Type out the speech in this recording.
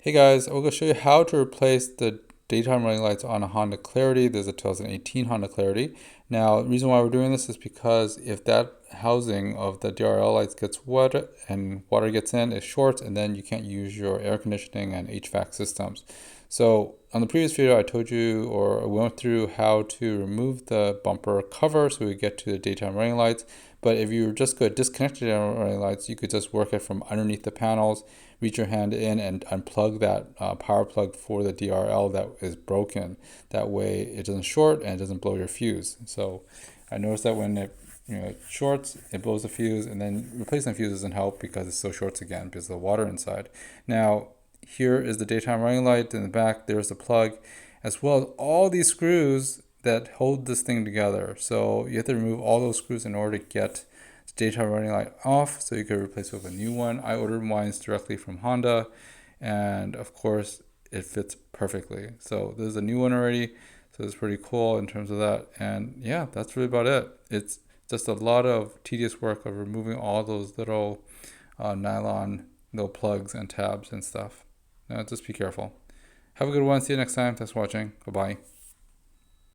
Hey guys, I'm going to show you how to replace the daytime running lights on a Honda Clarity. There's a 2018 Honda Clarity. Now, the reason why we're doing this is because if that housing of the DRL lights gets wet and water gets in, it shorts, and then you can't use your air conditioning and HVAC systems. So on the previous video, I told you, or I went through how to remove the bumper cover so we get to the daytime running lights. But if you just go disconnect the daytime running lights, you could just work it from underneath the panels, reach your hand in and unplug that power plug for the DRL that is broken. That way it doesn't short and it doesn't blow your fuse. So I noticed that when it shorts, it blows the fuse, and then replacing the fuse doesn't help because it still shorts again because of the water inside. Now, here is the daytime running light. In the back, there's the plug, as well as all these screws that hold this thing together. So you have to remove all those screws in order to get the daytime running light off, so you can replace it with a new one. I ordered mine directly from Honda, and of course it fits perfectly. So there's a new one already, so it's pretty cool in terms of that. And yeah, that's really about it. It's just a lot of tedious work of removing all those little nylon little plugs and tabs and stuff. Just be careful. Have a good one. See you next time. Thanks for watching. Bye-bye.